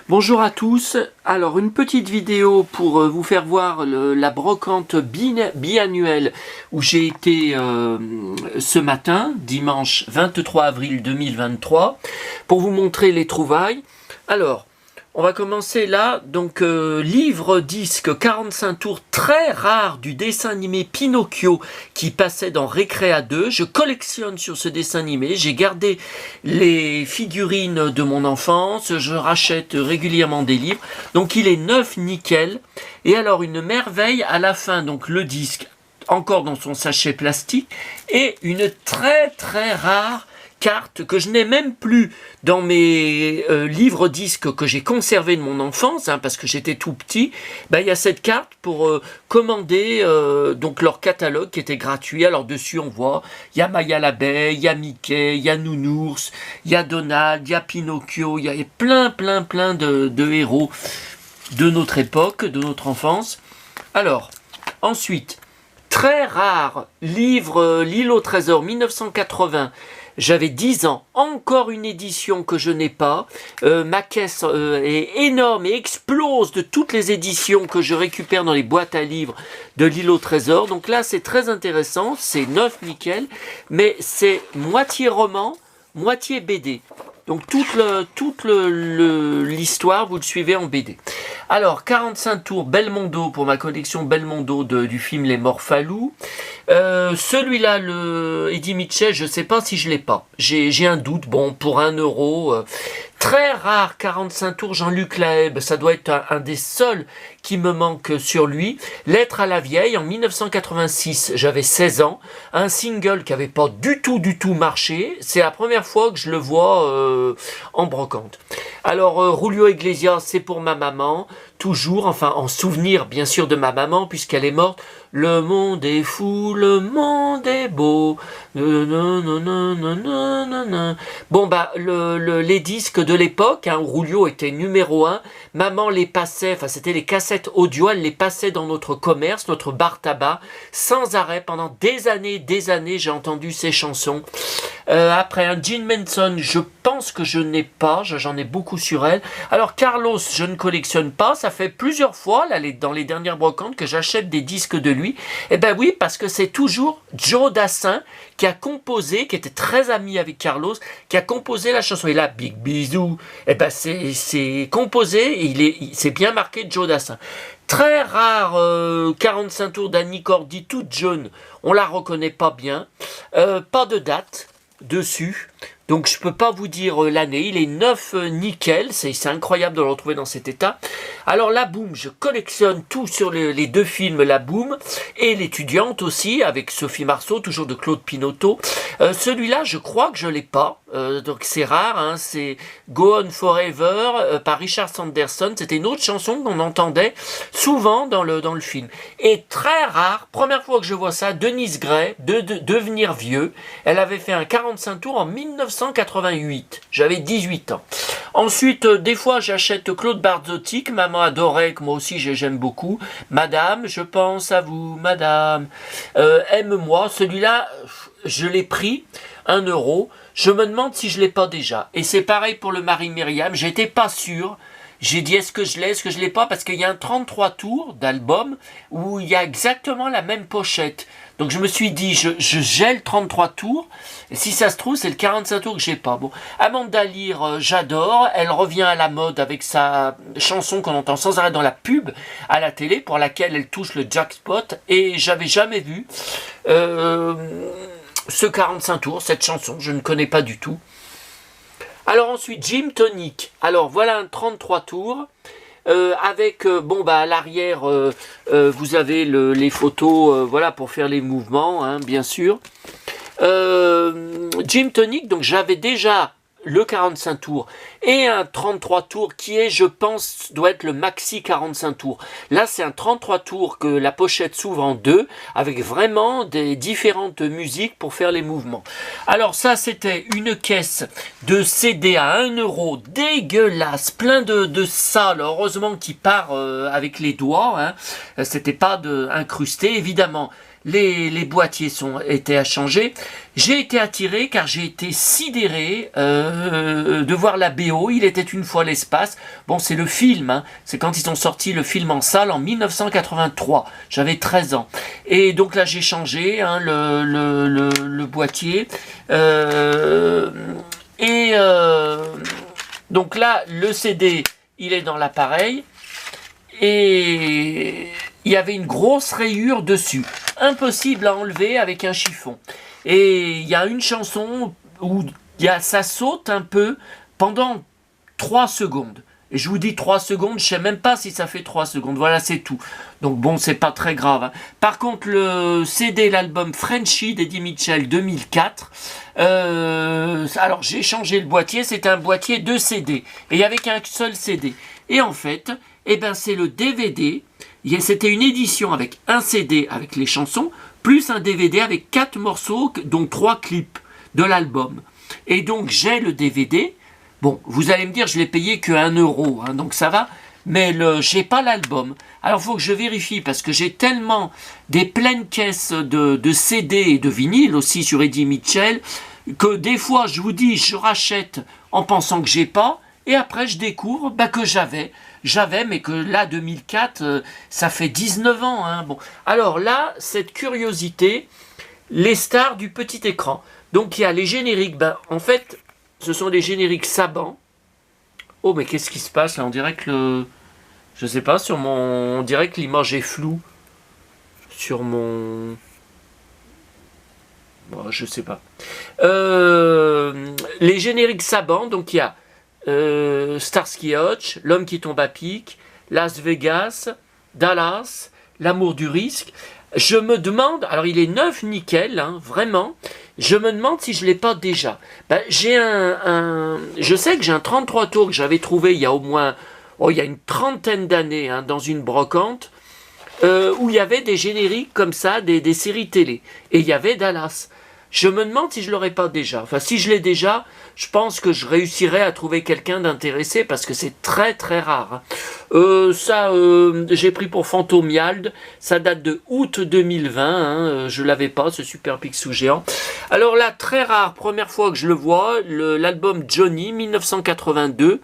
Bonjour à tous, alors une petite vidéo pour vous faire voir la brocante biannuelle où j'ai été ce matin, dimanche 23 avril 2023, pour vous montrer les trouvailles. Alors, on va commencer là, donc livre disque 45 tours très rare du dessin animé Pinocchio qui passait dans Récréa 2. Je collectionne sur ce dessin animé, j'ai gardé les figurines de mon enfance, je rachète régulièrement des livres, donc il est neuf nickel. Et alors une merveille à la fin, donc le disque encore dans son sachet plastique et une très très rare carte que je n'ai même plus dans mes livres disques que j'ai conservés de mon enfance, parce que j'étais tout petit. Il y a cette carte pour commander donc leur catalogue qui était gratuit. Alors dessus on voit, il y a Maya l'abeille, il y a Mickey, il y a Nounours, il y a Donald, il y a Pinocchio, il y a plein de héros de notre époque, de notre enfance. Alors, ensuite, très rare livre L'île au trésor 1980. J'avais 10 ans, encore une édition que je n'ai pas. Ma caisse est énorme et explose de toutes les éditions que je récupère dans les boîtes à livres de l'île au trésor. Donc là, c'est très intéressant, c'est neuf nickel, mais c'est moitié roman, moitié BD. Donc toute l'histoire, vous le suivez en BD. Alors, 45 tours Belmondo pour ma collection Belmondo du film Les Morphalous. Celui-là, le Eddie Mitchell, je ne sais pas si je l'ai pas. J'ai un doute. Bon, pour 1 euro. Très rare 45 tours Jean-Luc Lahaye, ça doit être un des seuls qui me manque sur lui. Lettre à la vieille en 1986, j'avais 16 ans, un single qui n'avait pas du tout marché. C'est la première fois que je le vois en brocante. Alors Julio Iglesias, c'est pour ma maman, toujours, enfin en souvenir bien sûr de ma maman puisqu'elle est morte. Le monde est fou, le monde est beau. Bon les disques de l'époque, Julio était numéro 1. Maman les passait, enfin c'était les cassettes audio, elle les passait dans notre commerce, notre bar tabac, sans arrêt pendant des années, j'ai entendu ces chansons. Après un Jim Manson, je pense que je n'ai pas, j'en ai beaucoup sur elle. Alors Carlos, je ne collectionne pas, ça fait plusieurs fois là, dans les dernières brocantes que j'achète des disques de lui. Eh ben oui, parce que c'est toujours Joe Dassin qui a composé, qui était très ami avec Carlos, qui a composé la chanson. Et là, Big Bisou, eh ben c'est composé, et c'est bien marqué Joe Dassin. Très rare 45 tours d'Annie Cordy, toute jeune, on la reconnaît pas bien, pas de date dessus, donc je peux pas vous dire l'année. Il est neuf nickel, c'est incroyable de le retrouver dans cet état. Alors La Boum, je collectionne tout sur les deux films La Boum et L'étudiante aussi avec Sophie Marceau, toujours de Claude Pinoteau. Celui-là, je crois que je l'ai pas, donc c'est rare, c'est Go On Forever par Richard Sanderson. C'était une autre chanson qu'on entendait souvent dans le film. Et très rare, première fois que je vois ça, Denise Gray, Devenir vieux. Elle avait fait un 45 tours en 1988. J'avais 18 ans. Ensuite, des fois, j'achète Claude Barzotti, que maman adorait, que moi aussi j'aime beaucoup. Madame, je pense à vous, madame. Aime-moi. Celui-là, je l'ai pris, 1 euro. Je me demande si je l'ai pas déjà. Et c'est pareil pour le Marie-Myriam. J'étais pas sûr. J'ai dit est-ce que je l'ai pas, parce qu'il y a un 33 tours d'album où il y a exactement la même pochette. Donc je me suis dit je gèle 33 tours, et si ça se trouve c'est le 45 tours que j'ai pas. Bon, Amanda Lear, j'adore, elle revient à la mode avec sa chanson qu'on entend sans arrêt dans la pub à la télé, pour laquelle elle touche le jackpot, et j'avais jamais vu ce 45 tours, cette chanson, je ne connais pas du tout. Alors ensuite, Gym Tonic. Alors voilà un 33 tours. Avec à l'arrière vous avez les photos voilà pour faire les mouvements bien sûr. Gym Tonic, donc j'avais déjà le 45 tours et un 33 tours qui est, je pense, doit être le maxi 45 tours. Là, c'est un 33 tours que la pochette s'ouvre en deux avec vraiment des différentes musiques pour faire les mouvements. Alors ça, c'était une caisse de CD à 1 euro, dégueulasse, plein de sales, heureusement qui part avec les doigts, c'était pas incrusté, évidemment. les boîtiers étaient à changer. J'ai été attiré car j'ai été sidéré de voir la BO. Il était une fois l'espace. Bon, c'est le film, hein. C'est quand ils ont sorti le film en salle en 1983. J'avais 13 ans. Et donc là, j'ai changé hein, le boîtier. Donc là, le CD, il est dans l'appareil. Et il y avait une grosse rayure dessus. Impossible à enlever avec un chiffon. Et il y a une chanson où ça saute un peu pendant 3 secondes. Et je vous dis 3 secondes, je sais même pas si ça fait 3 secondes. Voilà, c'est tout. Donc bon, c'est pas très grave. Hein. Par contre, le CD, l'album Frenchy d'Eddie Mitchell 2004. Alors j'ai changé le boîtier, c'était un boîtier de CD. Et il y avait qu'un seul CD. Et en fait, c'est le DVD. C'était une édition avec un CD avec les chansons, plus un DVD avec 4 morceaux, dont 3 clips de l'album. Et donc j'ai le DVD. Bon, vous allez me dire, je l'ai payé que 1 euro, hein, donc ça va. Mais j'ai pas l'album. Alors il faut que je vérifie, parce que j'ai tellement des pleines caisses de CD et de vinyle aussi sur Eddie Mitchell, que des fois, je vous dis, je rachète en pensant que j'ai pas, et après je découvre que j'avais, mais que là, 2004, ça fait 19 ans. Hein. Bon. Alors là, cette curiosité, les stars du petit écran. Donc il y a les génériques, en fait, ce sont des génériques Saban. Oh, mais qu'est-ce qui se passe là? On dirait que je sais pas, on dirait que l'image est floue. Sur mon... Bon, je sais pas. Les génériques Saban, donc il y a Starsky Hutch, L'homme qui tombe à pic, Las Vegas, Dallas, L'amour du risque. Je me demande, alors il est neuf nickel, hein, vraiment, je me demande si je ne l'ai pas déjà. Je sais que j'ai un 33 tours que j'avais trouvé il y a au moins, il y a une trentaine d'années, hein, dans une brocante, où il y avait des génériques comme ça, des séries télé. Et il y avait Dallas. Je me demande si je ne l'aurais pas déjà. Enfin, si je l'ai déjà, je pense que je réussirais à trouver quelqu'un d'intéressé parce que c'est très très rare. J'ai pris pour Fantomiald. Ça date de août 2020. Hein, je ne l'avais pas, ce Super Picsou géant. Alors là, très rare, première fois que je le vois, l'album Johnny, 1982.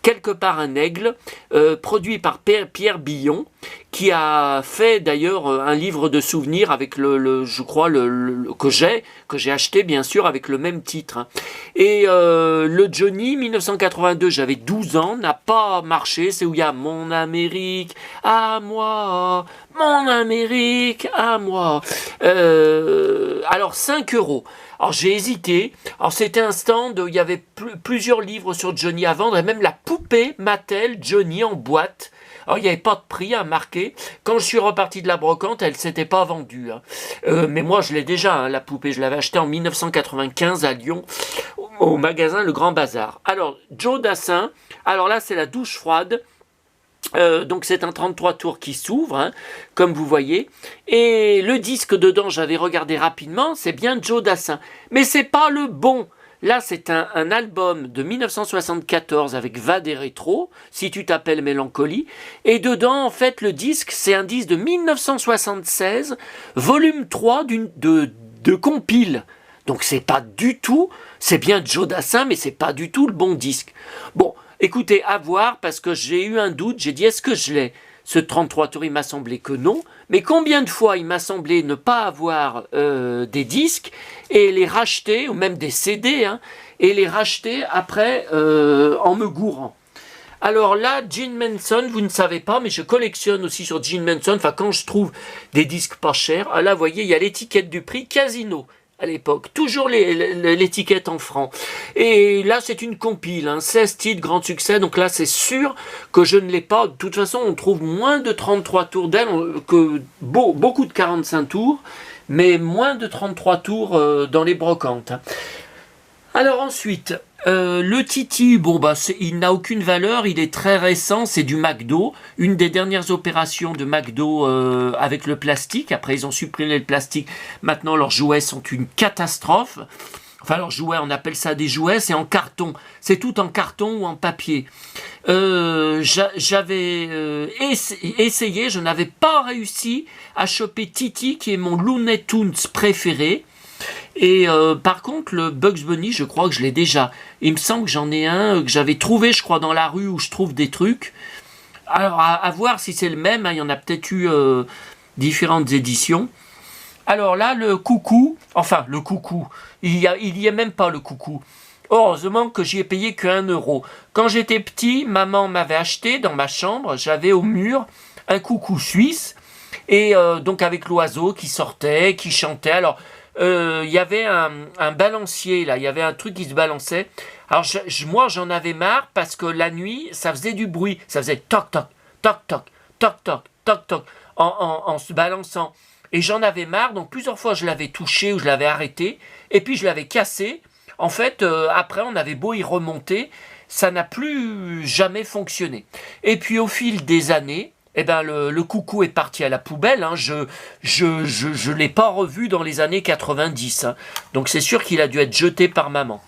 Quelque part un aigle, produit par Pierre Billon, qui a fait d'ailleurs un livre de souvenirs avec je crois, que j'ai acheté bien sûr avec le même titre. Hein. Et le Johnny, 1982, j'avais 12 ans, n'a pas marché, c'est où il y a Mon Amérique, à moi, Mon Amérique, à moi. Alors 5 euros. Alors j'ai hésité. Alors c'était un stand où il y avait plusieurs livres sur Johnny à vendre et même la poupée Mattel Johnny en boîte. Alors il n'y avait pas de prix à marquer. Quand je suis reparti de la brocante, elle ne s'était pas vendue. Hein. Mais moi je l'ai déjà, hein, la poupée. Je l'avais achetée en 1995 à Lyon au magasin Le Grand Bazar. Alors Joe Dassin, alors là c'est la douche froide. Donc c'est un 33 tours qui s'ouvre, hein, comme vous voyez. Et le disque dedans, j'avais regardé rapidement, c'est bien Joe Dassin. Mais c'est pas le bon. Là, c'est un album de 1974 avec Va des rétros, Si tu t'appelles Mélancolie. Et dedans, en fait, le disque, c'est un disque de 1976, volume 3 de compile. Donc c'est pas du tout, c'est bien Joe Dassin, mais c'est pas du tout le bon disque. Bon, écoutez, à voir, parce que j'ai eu un doute, j'ai dit est-ce que je l'ai? Ce 33 tours, il m'a semblé que non, mais combien de fois il m'a semblé ne pas avoir des disques et les racheter, ou même des CD, hein, et les racheter après en me gourant. Alors là, Gene Manson, vous ne savez pas, mais je collectionne aussi sur Gene Manson, enfin quand je trouve des disques pas chers, ah là, vous voyez, il y a l'étiquette du prix, Casino. À l'époque, toujours l'étiquette en francs. Et là, c'est une compile, hein, 16 titres, grand succès, donc là, c'est sûr que je ne l'ai pas. De toute façon, on trouve moins de 33 tours d'elle, que beaucoup de 45 tours, mais moins de 33 tours dans les brocantes. Alors ensuite, le Titi, il n'a aucune valeur, il est très récent, c'est du McDo, une des dernières opérations de McDo avec le plastique. Après ils ont supprimé le plastique, maintenant leurs jouets sont une catastrophe. Enfin leurs jouets, on appelle ça des jouets, c'est en carton, c'est tout en carton ou en papier. J'avais essayé, je n'avais pas réussi à choper Titi, qui est mon Looney Tunes préféré. Et par contre, le Bugs Bunny, je crois que je l'ai déjà. Il me semble que j'en ai un que j'avais trouvé, je crois, dans la rue où je trouve des trucs. Alors, à voir si c'est le même, hein, il y en a peut-être eu différentes éditions. Alors là, le coucou, enfin, le coucou, il y a même pas le coucou. Heureusement que j'y ai payé que 1 euro. Quand j'étais petit, maman m'avait acheté dans ma chambre, j'avais au mur un coucou suisse, et donc avec l'oiseau qui sortait, qui chantait. Alors, il y avait un balancier, là, il y avait un truc qui se balançait. Alors, moi, j'en avais marre parce que la nuit, ça faisait du bruit. Ça faisait toc, toc, toc, toc, toc, toc, toc, toc, en se balançant. Et j'en avais marre, donc plusieurs fois, je l'avais touché ou je l'avais arrêté, et puis je l'avais cassé. En fait, après, on avait beau y remonter, ça n'a plus jamais fonctionné. Et puis, au fil des années, eh ben, le coucou est parti à la poubelle. Hein. Je l'ai pas revu dans les années 90. Hein. Donc, c'est sûr qu'il a dû être jeté par maman.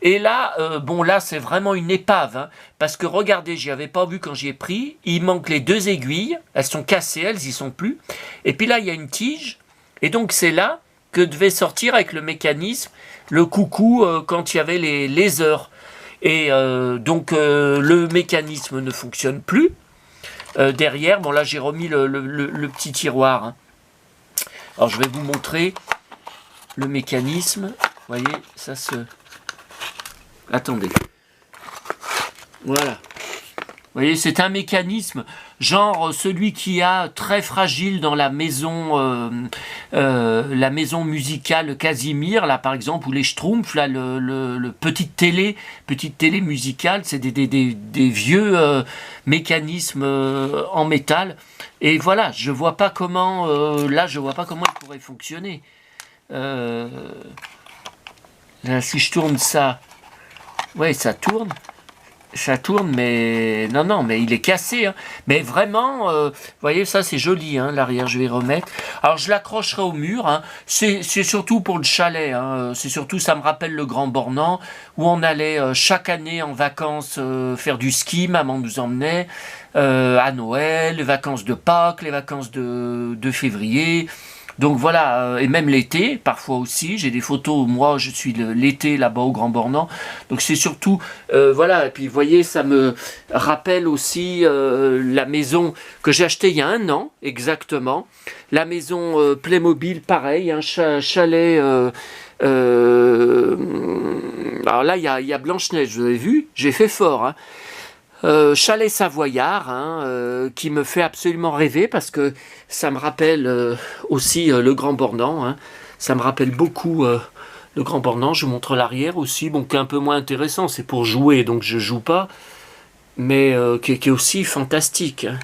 Et là, bon, là, c'est vraiment une épave. Hein, parce que, regardez, j'y avais pas vu quand j'y ai pris. Il manque les 2 aiguilles. Elles sont cassées, elles y sont plus. Et puis là, il y a une tige. Et donc, c'est là que devait sortir avec le mécanisme le coucou quand il y avait les heures. Et donc le mécanisme ne fonctionne plus. Derrière, bon là j'ai remis le petit tiroir. Hein. Alors je vais vous montrer le mécanisme. Vous voyez, ça se... Attendez. Voilà. Vous voyez, c'est un mécanisme, genre celui qui a très fragile dans la maison musicale Casimir, là par exemple, ou les Schtroumpfs, là le petite télé musicale, c'est des vieux mécanismes en métal. Et voilà, je vois pas comment, là je vois pas comment il pourrait fonctionner. Là, si je tourne ça, ouais, ça tourne. Ça tourne, mais non, mais il est cassé. Hein. Mais vraiment, vous voyez, ça c'est joli, hein, l'arrière, je vais remettre. Alors je l'accrocherai au mur. Hein. C'est surtout pour le chalet. Hein. C'est surtout, ça me rappelle le Grand Bornand, où on allait chaque année en vacances faire du ski. Maman nous emmenait à Noël, les vacances de Pâques, les vacances de février. Donc voilà, et même l'été, parfois aussi, j'ai des photos, moi je suis l'été là-bas au Grand Bornand, donc c'est surtout, voilà, et puis vous voyez, ça me rappelle aussi la maison que j'ai achetée il y a 1 an, exactement, la maison Playmobil, pareil, un chalet, alors là il y a Blanche-Neige, vous avez vu, j'ai fait fort, hein. Chalet savoyard, hein, qui me fait absolument rêver parce que ça me rappelle aussi le Grand Bornand. Hein. Ça me rappelle beaucoup le Grand Bornand. Je vous montre l'arrière aussi, bon, qui est un peu moins intéressant. C'est pour jouer, donc je joue pas, mais qui est aussi fantastique. Hein.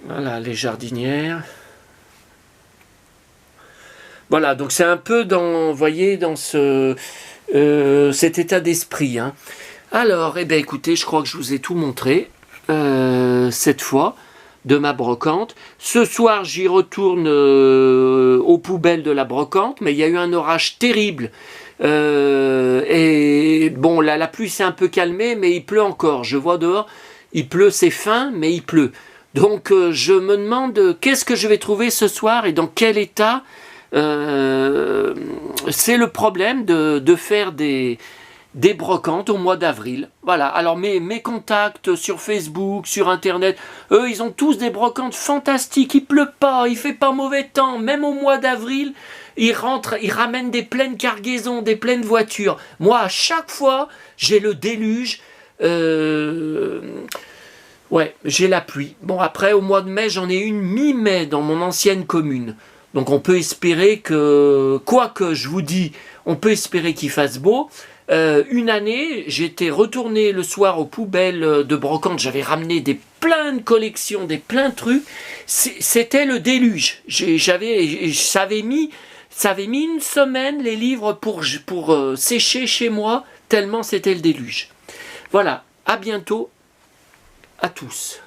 Voilà, les jardinières. Voilà, donc c'est un peu dans, vous voyez, dans cet état d'esprit. Hein. Alors, eh bien, écoutez, je crois que je vous ai tout montré cette fois de ma brocante. Ce soir, j'y retourne aux poubelles de la brocante, mais il y a eu un orage terrible. Et bon, la pluie s'est un peu calmée, mais il pleut encore. Je vois dehors, il pleut, c'est fin, mais il pleut. Donc, je me demande qu'est-ce que je vais trouver ce soir et dans quel état. C'est le problème de faire des brocantes au mois d'avril. Voilà, alors mes contacts sur Facebook, sur Internet, eux, ils ont tous des brocantes fantastiques. Il pleut pas, il fait pas mauvais temps, même au mois d'avril, ils ramènent des pleines cargaisons, des pleines voitures. Moi, à chaque fois, j'ai le déluge. Ouais, j'ai la pluie. Bon, après, au mois de mai, j'en ai une mi-mai dans mon ancienne commune. Donc on peut espérer que, quoi que je vous dis, on peut espérer qu'il fasse beau. Une année, j'étais retourné le soir aux poubelles de brocante, j'avais ramené plein de collections, plein de trucs. C'était le déluge. Ça avait mis 1 semaine les livres pour sécher chez moi, tellement c'était le déluge. Voilà, à bientôt, à tous.